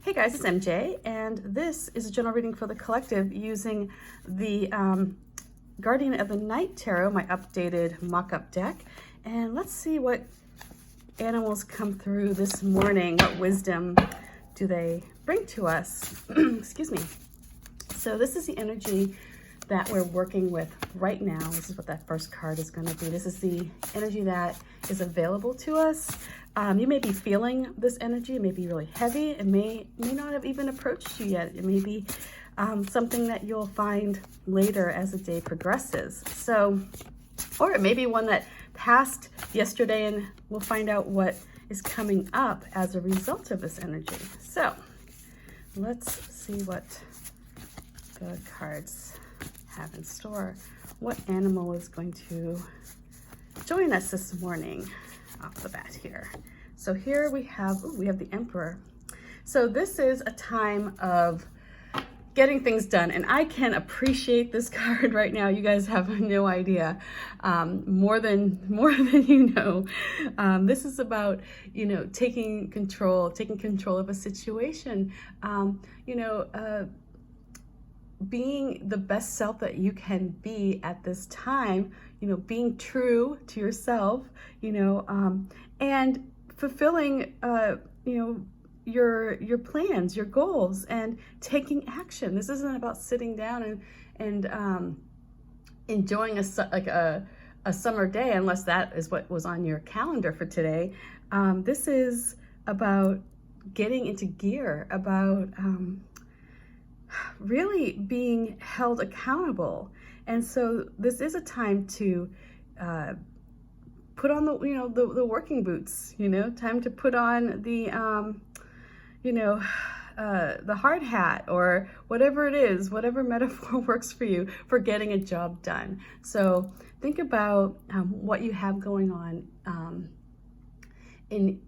Hey guys, it's MJ, and this is a general reading for the collective using the Guardian of the Night Tarot, my updated mock-up deck. And let's see what animals come through this morning. What wisdom do they bring to us? Excuse me. So this is the energy that we're working with right now. This is what that first card is going to be. This is the energy that is available to us. You may be feeling this energy. It may be really heavy. It may not have even approached you yet. It may be something that you'll find later as the day progresses. So, or it may be one that passed yesterday, and we'll find out what is coming up as a result of this energy. So let's see what the cards have in store. What animal is going to join us this morning off the bat here? So here we have the Emperor. So this is a time of getting things done, and I can appreciate this card right now. You guys have no idea, more than you know. This is about, taking control of a situation, being the best self that you can be at this time, being true to yourself, and fulfilling, your plans, your goals, and taking action. This isn't about sitting down and enjoying a summer day, unless that is what was on your calendar for today. This is about getting into gear, about really being held accountable. And so this is a time to put on the working boots, time to put on the hard hat, or whatever it is, whatever metaphor works for you for getting a job done. So think about what you have going on in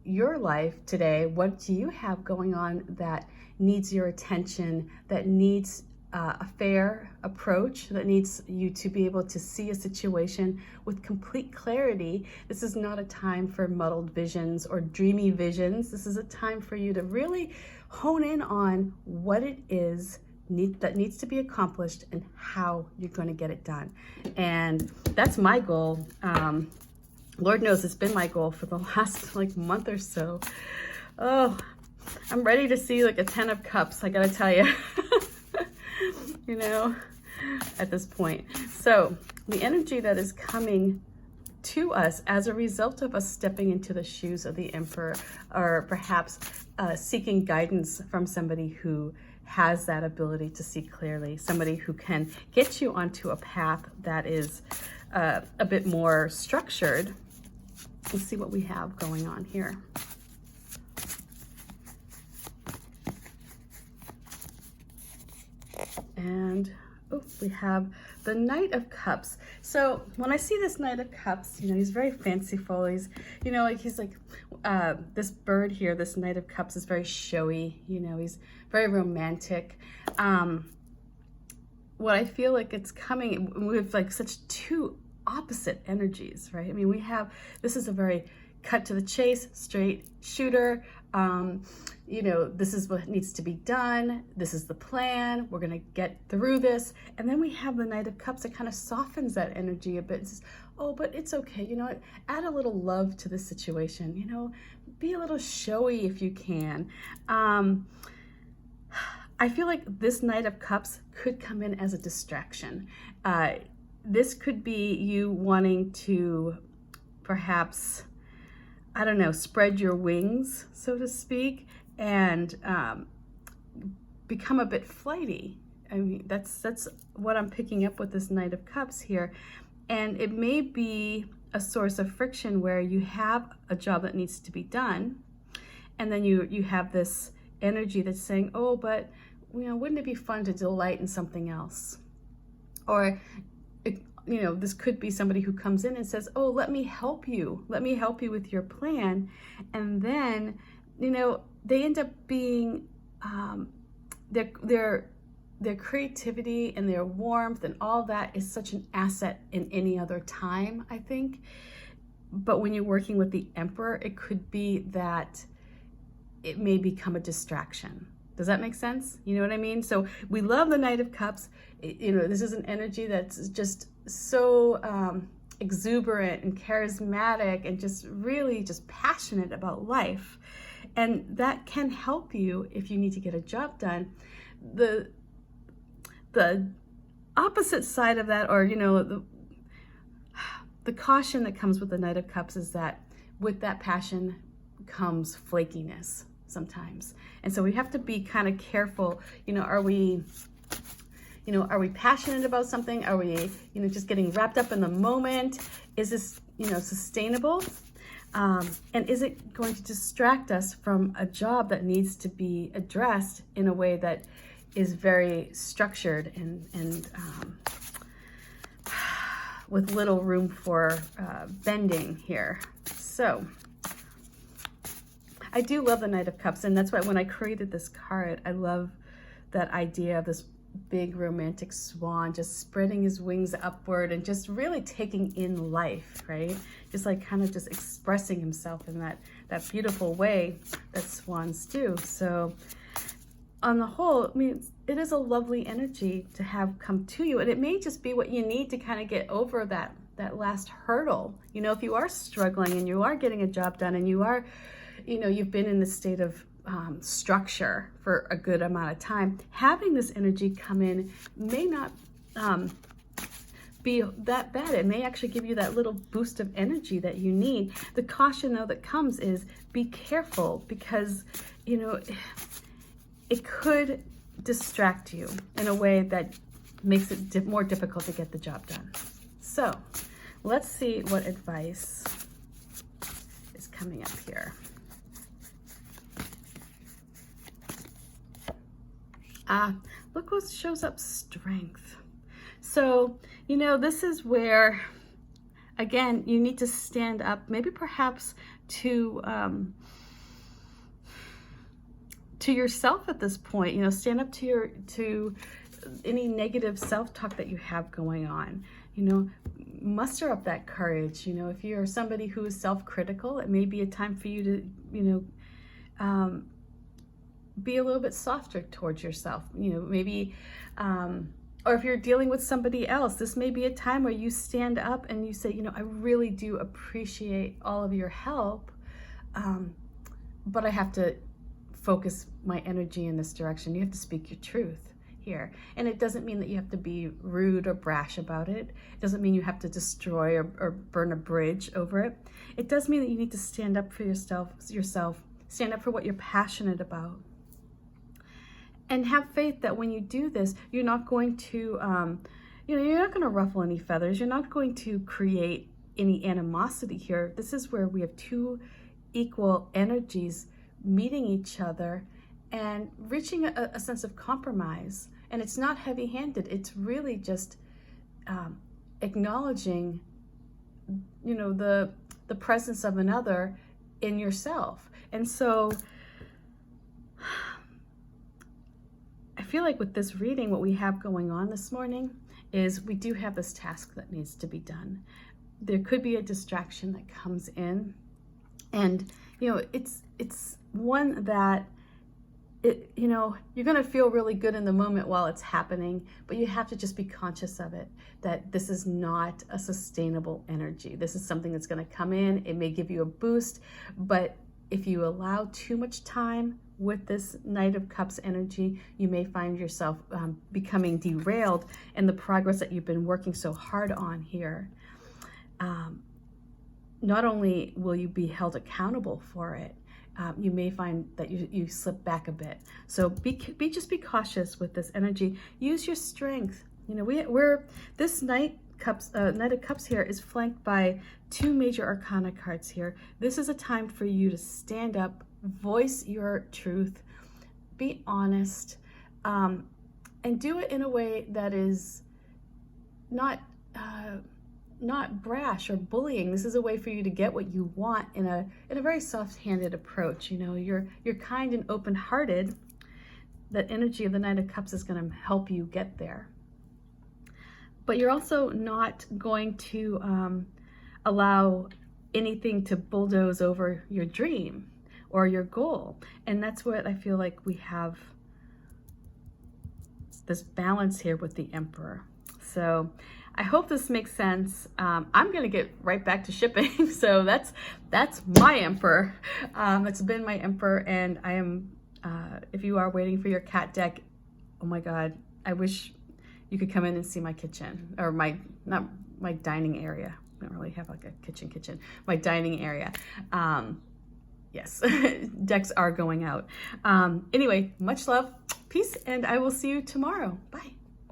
your life today. What do you have going on that needs your attention, that needs a fair approach, that needs you to be able to see a situation with complete clarity? This is not a time for muddled visions or dreamy visions. This is a time for you to really hone in on what it is that needs to be accomplished and how you're going to get it done. And that's my goal. Lord knows it's been my goal for the last month or so. Oh, I'm ready to see a 10 of cups, I gotta tell you. At this point. So the energy that is coming to us as a result of us stepping into the shoes of the Emperor, or perhaps seeking guidance from somebody who has that ability to see clearly, somebody who can get you onto a path that is a bit more structured. Let's see what we have going on here. And we have the Knight of Cups. So when I see this Knight of Cups, he's very fanciful. He's, this bird here, this Knight of Cups is very showy. He's very romantic. What I feel like it's coming with such two opposite energies, right? I mean, this is a very cut to the chase, straight shooter. This is what needs to be done. This is the plan. We're going to get through this. And then we have the Knight of Cups that kind of softens that energy a bit. It says, oh, but it's okay. Add a little love to the situation. Be a little showy if you can. I feel like this Knight of Cups could come in as a distraction. This could be you wanting to perhaps, I don't know, spread your wings, so to speak, and become a bit flighty. I mean, that's what I'm picking up with this Knight of Cups here. And it may be a source of friction where you have a job that needs to be done, and then you have this energy that's saying, oh, but wouldn't it be fun to delight in something else? Or this could be somebody who comes in and says, oh, let me help you with your plan. And then, they end up being, their creativity and their warmth and all that is such an asset in any other time, I think. But when you're working with the Emperor, it could be that it may become a distraction. Does that make sense? You know what I mean? So we love the Knight of Cups. You know, this is an energy that's just so exuberant and charismatic and just really just passionate about life. And that can help you if you need to get a job done. The opposite side of that, or, you know, the caution that comes with the Knight of Cups is that with that passion comes flakiness sometimes. And so we have to be kind of careful. You know, are we passionate about something? Are we, you know, just getting wrapped up in the moment? Is this, you know, sustainable? And is it going to distract us from a job that needs to be addressed in a way that is very structured and with little room for bending here? So I do love the Knight of Cups, and that's why when I created this card, I love that idea of this big romantic swan just spreading his wings upward and just really taking in life, right? Just like kind of just expressing himself in that beautiful way that swans do. So on the whole, I mean, it is a lovely energy to have come to you, and it may just be what you need to kind of get over that last hurdle. You know, if you are struggling and you are getting a job done and you are, you know, you've been in the state of structure for a good amount of time, having this energy come in may not be that bad. It may actually give you that little boost of energy that you need. The caution, though, that comes is be careful, because, you know, it could distract you in a way that makes it more difficult to get the job done. So let's see what advice is coming up here. Look what shows up: strength. So, you know, this is where, again, you need to stand up, maybe perhaps to yourself at this point. You know, stand up to any negative self-talk that you have going on. You know, muster up that courage. You know, if you're somebody who is self-critical, it may be a time for you to, you know, be a little bit softer towards yourself. You know, maybe, or if you're dealing with somebody else, this may be a time where you stand up and you say, you know, I really do appreciate all of your help, but I have to focus my energy in this direction. You have to speak your truth here. And it doesn't mean that you have to be rude or brash about it. It doesn't mean you have to destroy or burn a bridge over it. It does mean that you need to stand up for yourself, stand up for what you're passionate about. And have faith that when you do this, you're not going to, you know, you're not going to ruffle any feathers. You're not going to create any animosity here. This is where we have two equal energies meeting each other and reaching a sense of compromise. And it's not heavy-handed. It's really just acknowledging, you know, the presence of another in yourself. And so I feel like with this reading, what we have going on this morning is we do have this task that needs to be done. There could be a distraction that comes in, and, you know, it's one that, you know, you're going to feel really good in the moment while it's happening, but you have to just be conscious of it, that this is not a sustainable energy. This is something that's going to come in. It may give you a boost, but if you allow too much time with this Knight of Cups energy, you may find yourself becoming derailed in the progress that you've been working so hard on here. Not only will you be held accountable for it, you may find that you slip back a bit. So just be cautious with this energy. Use your strength. You know, we're this Knight of Cups here is flanked by two major arcana cards here. This is a time for you to stand up, voice your truth, be honest, and do it in a way that is not brash or bullying. This is a way for you to get what you want in a very soft-handed approach. You know, you're kind and open-hearted. That energy of the Knight of Cups is going to help you get there. But you're also not going to allow anything to bulldoze over your dream. or your goal. And that's what I feel like we have this balance here with the Emperor. So I hope this makes sense. I'm gonna get right back to shipping. So that's my Emperor. It's been my Emperor, and I am, if you are waiting for your cat deck, oh my God, I wish you could come in and see my kitchen, or not my dining area. I don't really have like a kitchen, my dining area. Yes, decks are going out. Anyway, much love, peace, and I will see you tomorrow. Bye.